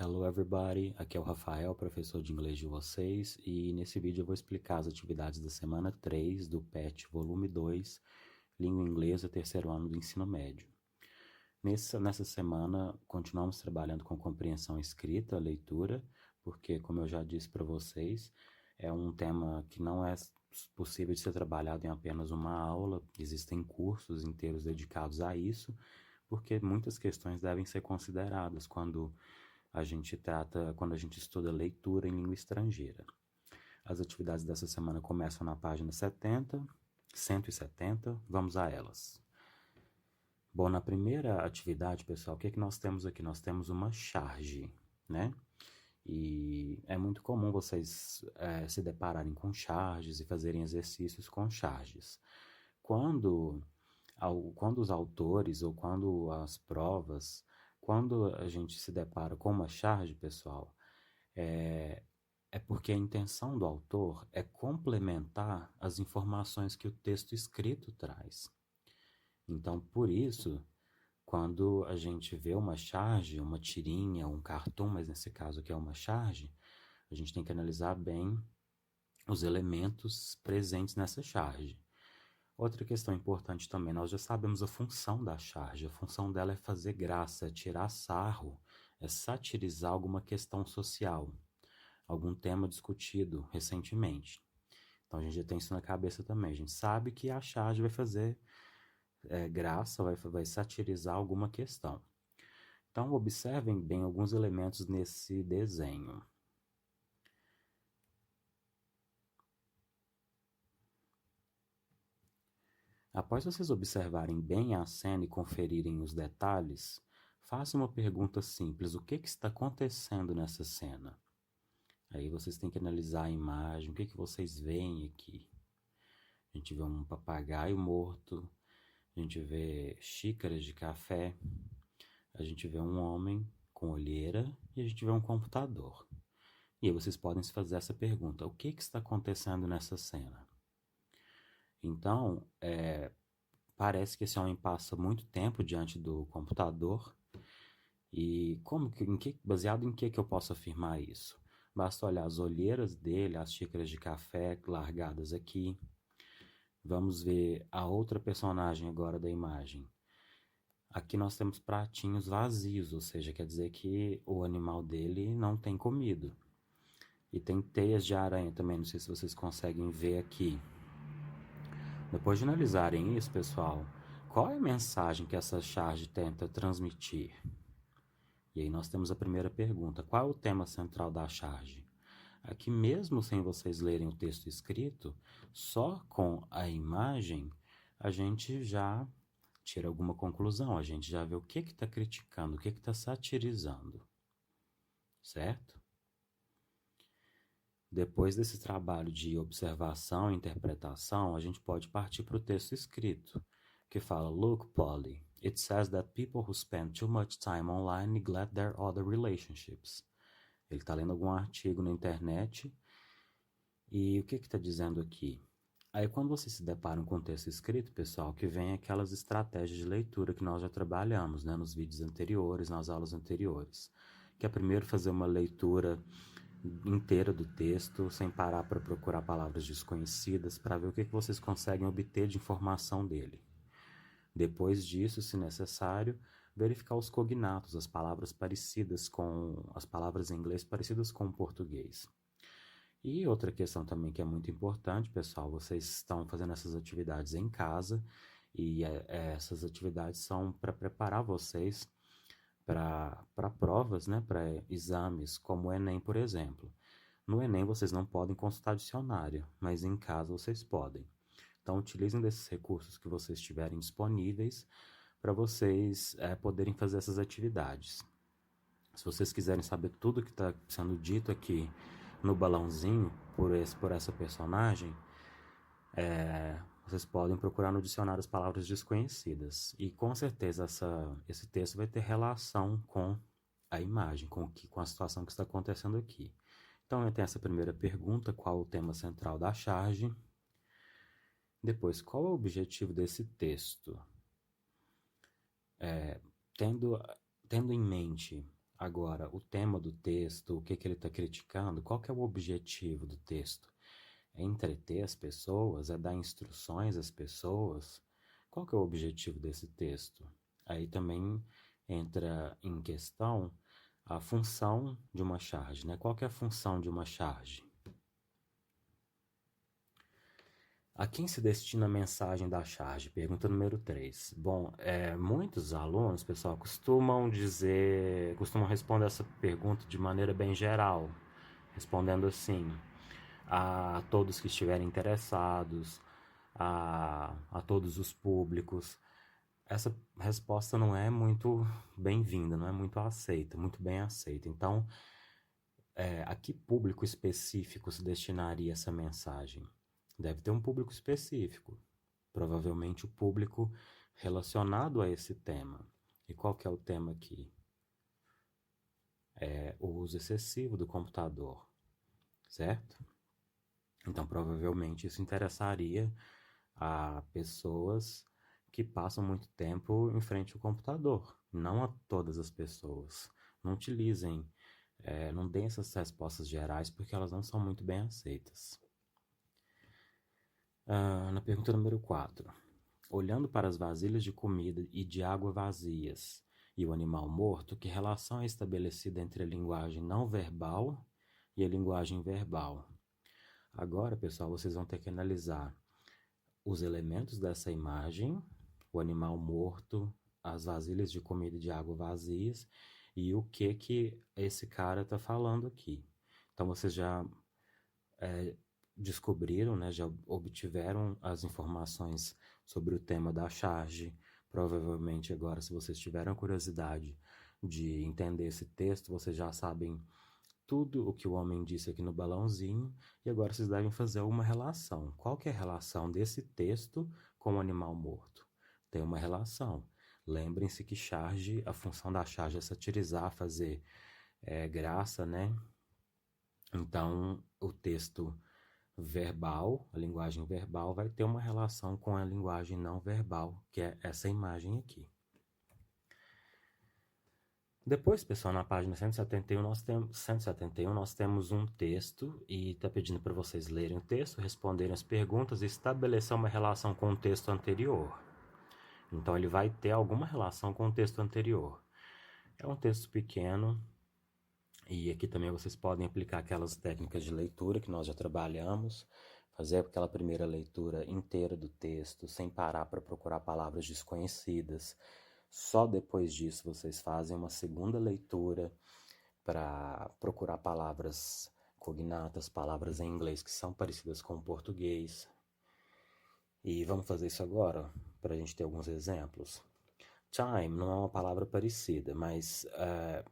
Hello everybody, aqui é o Rafael, professor de inglês de vocês, e nesse vídeo eu vou explicar as atividades da semana 3 do PET volume 2, Língua Inglesa, terceiro ano do ensino médio. Nessa semana, continuamos trabalhando com compreensão escrita, leitura, porque, como eu já disse para vocês, é um tema que não é possível de ser trabalhado em apenas uma aula, existem cursos inteiros dedicados a isso, porque muitas questões devem ser consideradas quando a gente estuda leitura em língua estrangeira. As atividades dessa semana começam na página 170, vamos a elas. Bom, na primeira atividade, pessoal, o que nós temos aqui? Nós temos uma charge, né? E é muito comum vocês se depararem com charges e fazerem exercícios com charges. Quando os autores ou quando as provas, quando a gente se depara com uma charge, pessoal, é porque a intenção do autor é complementar as informações que o texto escrito traz. Então, por isso, quando a gente vê uma charge, uma tirinha, um cartoon, mas nesse caso aqui é uma charge, a gente tem que analisar bem os elementos presentes nessa charge. Outra questão importante também, nós já sabemos a função da charge. A função dela é fazer graça, é tirar sarro, é satirizar alguma questão social, algum tema discutido recentemente. Então a gente já tem isso na cabeça também. A gente sabe que a charge vai fazer graça, vai satirizar alguma questão. Então observem bem alguns elementos nesse desenho. Após vocês observarem bem a cena e conferirem os detalhes, façam uma pergunta simples: o que está acontecendo nessa cena? Aí vocês têm que analisar a imagem, o que vocês veem aqui? A gente vê um papagaio morto, a gente vê xícaras de café, a gente vê um homem com olheira e a gente vê um computador. E aí vocês podem se fazer essa pergunta: o que está acontecendo nessa cena? Então, parece que esse homem passa muito tempo diante do computador. E baseado em que eu posso afirmar isso? Basta olhar as olheiras dele, as xícaras de café largadas aqui. Vamos ver a outra personagem agora da imagem. Aqui nós temos pratinhos vazios, ou seja, quer dizer que o animal dele não tem comido. E tem teias de aranha também, não sei se vocês conseguem ver aqui. Depois de analisarem isso, pessoal, qual é a mensagem que essa charge tenta transmitir? E aí nós temos a primeira pergunta: qual é o tema central da charge? Aqui mesmo sem vocês lerem o texto escrito, só com a imagem, a gente já tira alguma conclusão, a gente já vê o que está criticando, o que está satirizando, certo? Depois desse trabalho de observação e interpretação, a gente pode partir para o texto escrito, que fala: Look, Polly, it says that people who spend too much time online neglect their other relationships. Ele está lendo algum artigo na internet e o que está dizendo aqui? Aí quando vocês se deparam com o texto escrito, pessoal, que vem aquelas estratégias de leitura que nós já trabalhamos, né, nos vídeos anteriores, nas aulas anteriores. Que é primeiro fazer uma leitura inteira do texto, sem parar para procurar palavras desconhecidas, para ver o que vocês conseguem obter de informação dele. Depois disso, se necessário, verificar os cognatos, as palavras em inglês parecidas com o português. E outra questão também que é muito importante, pessoal, vocês estão fazendo essas atividades em casa e essas atividades são para preparar vocês para provas, né, para exames, como o Enem, por exemplo. No Enem vocês não podem consultar dicionário, mas em casa vocês podem. Então, utilizem desses recursos que vocês tiverem disponíveis para vocês poderem fazer essas atividades. Se vocês quiserem saber tudo que está sendo dito aqui no balãozinho por essa personagem, vocês podem procurar no dicionário as palavras desconhecidas. E com certeza esse texto vai ter relação com a imagem, com a situação que está acontecendo aqui. Então, eu tenho essa primeira pergunta: qual o tema central da charge? Depois, qual é o objetivo desse texto? Tendo em mente Agora, o tema do texto, o que que ele está criticando, qual que é o objetivo do texto? É entreter as pessoas? É dar instruções às pessoas? Qual que é o objetivo desse texto? Aí também entra em questão a função de uma charge, né? Qual que é a função de uma charge? A quem se destina a mensagem da charge? Pergunta número 3. Bom, muitos alunos, pessoal, costumam responder essa pergunta de maneira bem geral, respondendo assim: a todos que estiverem interessados, a todos os públicos. Essa resposta não é muito bem-vinda, não é muito aceita, muito bem aceita. Então, a que público específico se destinaria essa mensagem? Deve ter um público específico, provavelmente o público relacionado a esse tema. E qual que é o tema aqui? É o uso excessivo do computador, certo? Então, provavelmente isso interessaria a pessoas que passam muito tempo em frente ao computador, não a todas as pessoas. Não utilizem, não deem essas respostas gerais porque elas não são muito bem aceitas. Na pergunta número 4. Olhando para as vasilhas de comida e de água vazias e o animal morto, que relação é estabelecida entre a linguagem não verbal e a linguagem verbal? Agora, pessoal, vocês vão ter que analisar os elementos dessa imagem, o animal morto, as vasilhas de comida e de água vazias e o que esse cara está falando aqui. Então, vocês já descobriram, né, já obtiveram as informações sobre o tema da charge. Provavelmente agora, se vocês tiveram curiosidade de entender esse texto, vocês já sabem tudo o que o homem disse aqui no balãozinho e agora vocês devem fazer uma relação. Qual que é a relação desse texto com o animal morto? Tem uma relação. Lembrem-se que charge, a função da charge é satirizar, fazer graça, né? Então, o texto verbal, a linguagem verbal, vai ter uma relação com a linguagem não verbal, que é essa imagem aqui. Depois, pessoal, na página 171, nós temos um texto e está pedindo para vocês lerem o texto, responderem as perguntas e estabelecer uma relação com o texto anterior. Então, ele vai ter alguma relação com o texto anterior. É um texto pequeno e aqui também vocês podem aplicar aquelas técnicas de leitura que nós já trabalhamos, fazer aquela primeira leitura inteira do texto, sem parar para procurar palavras desconhecidas. Só depois disso vocês fazem uma segunda leitura para procurar palavras cognatas, palavras em inglês que são parecidas com o português. E vamos fazer isso agora, para a gente ter alguns exemplos. Time não é uma palavra parecida, mas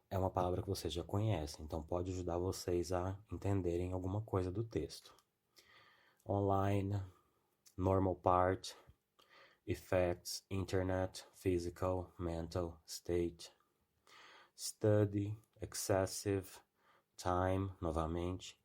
é uma palavra que vocês já conhecem, então pode ajudar vocês a entenderem alguma coisa do texto. Online, normal part, effects, internet, physical, mental, state, study, excessive, time, novamente.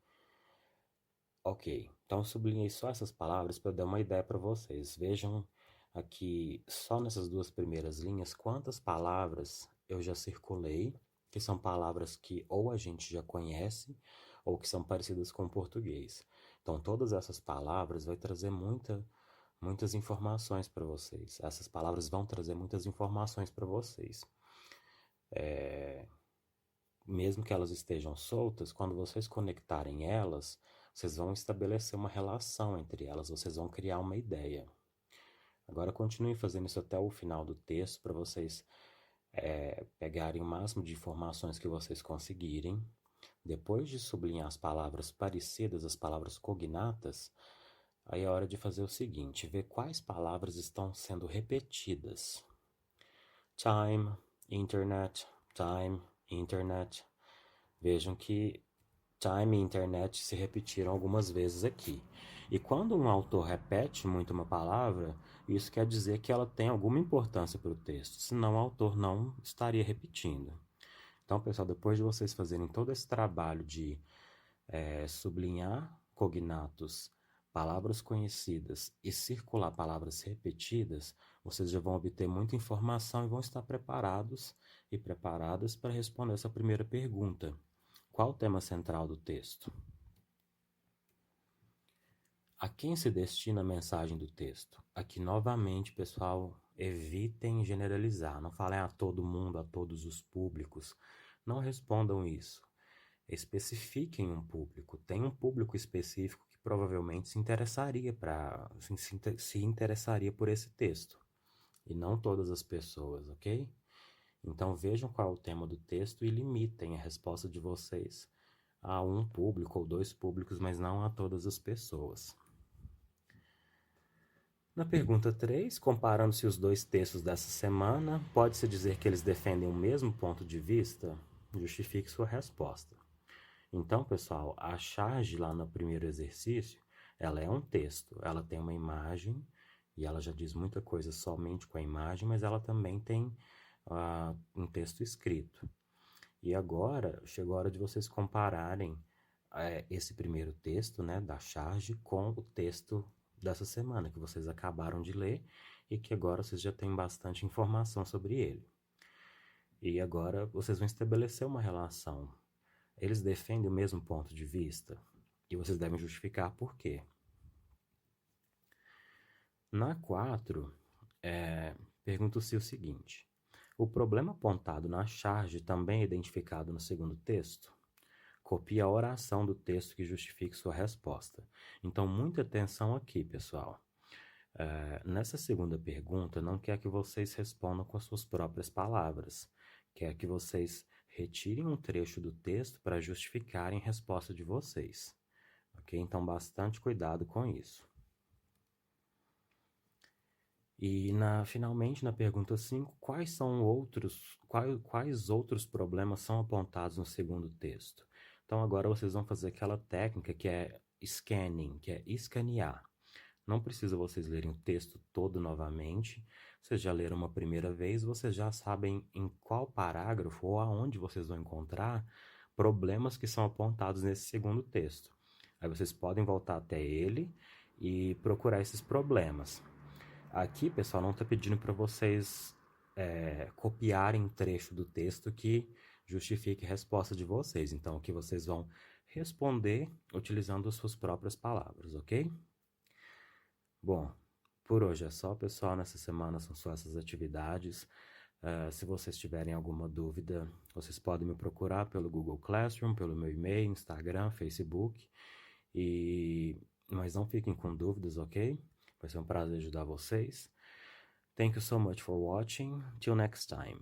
Ok, então eu sublinhei só essas palavras para dar uma ideia para vocês. Vejam aqui, só nessas duas primeiras linhas, quantas palavras eu já circulei, que são palavras que ou a gente já conhece, ou que são parecidas com o português. Então, todas essas palavras vai trazer muitas informações para vocês. Essas palavras vão trazer muitas informações para vocês. Mesmo que elas estejam soltas, quando vocês conectarem elas, vocês vão estabelecer uma relação entre elas, vocês vão criar uma ideia. Agora continuem fazendo isso até o final do texto para vocês pegarem o máximo de informações que vocês conseguirem. Depois de sublinhar as palavras parecidas, as palavras cognatas, aí é hora de fazer o seguinte, ver quais palavras estão sendo repetidas. Time, internet, time, internet. Vejam que time e internet se repetiram algumas vezes aqui. E quando um autor repete muito uma palavra, isso quer dizer que ela tem alguma importância para o texto, senão o autor não estaria repetindo. Então, pessoal, depois de vocês fazerem todo esse trabalho de sublinhar cognatos, palavras conhecidas e circular palavras repetidas, vocês já vão obter muita informação e vão estar preparados e preparadas para responder essa primeira pergunta. Qual o tema central do texto? A quem se destina a mensagem do texto? Aqui, novamente, pessoal, evitem generalizar. Não falem a todo mundo, a todos os públicos. Não respondam isso. Especifiquem um público. Tem um público específico que provavelmente se interessaria por esse texto. E não todas as pessoas, ok? Então vejam qual é o tema do texto e limitem a resposta de vocês a um público ou dois públicos, mas não a todas as pessoas. Na pergunta 3, comparando-se os dois textos dessa semana, pode-se dizer que eles defendem o mesmo ponto de vista? Justifique sua resposta. Então, pessoal, a charge lá no primeiro exercício, ela é um texto, ela tem uma imagem, e ela já diz muita coisa somente com a imagem, mas ela também tem um texto escrito. E agora, chegou a hora de vocês compararem esse primeiro texto, né, da charge, com o texto dessa semana, que vocês acabaram de ler, e que agora vocês já têm bastante informação sobre ele. E agora vocês vão estabelecer uma relação. Eles defendem o mesmo ponto de vista, e vocês devem justificar por quê. Na 4, pergunta-se o seguinte: o problema apontado na charge também é identificado no segundo texto? Copie a oração do texto que justifique sua resposta. Então, muita atenção aqui, pessoal. Nessa segunda pergunta, não quer que vocês respondam com as suas próprias palavras. Quer que vocês retirem um trecho do texto para justificarem a resposta de vocês. Ok? Então, bastante cuidado com isso. E finalmente, na pergunta 5, quais outros problemas são apontados no segundo texto? Então agora vocês vão fazer aquela técnica que é scanning, que é escanear. Não precisa vocês lerem o texto todo novamente. Vocês já leram uma primeira vez, vocês já sabem em qual parágrafo ou aonde vocês vão encontrar problemas que são apontados nesse segundo texto. Aí vocês podem voltar até ele e procurar esses problemas. Aqui, pessoal, não está pedindo para vocês copiarem um trecho do texto que justifique a resposta de vocês. Então, aqui vocês vão responder utilizando as suas próprias palavras, ok? Bom, por hoje é só, pessoal. Nessa semana são só essas atividades. Se vocês tiverem alguma dúvida, vocês podem me procurar pelo Google Classroom, pelo meu e-mail, Instagram, Facebook. Mas não fiquem com dúvidas, ok? Vai ser um prazer ajudar vocês. Thank you so much for watching. Till next time.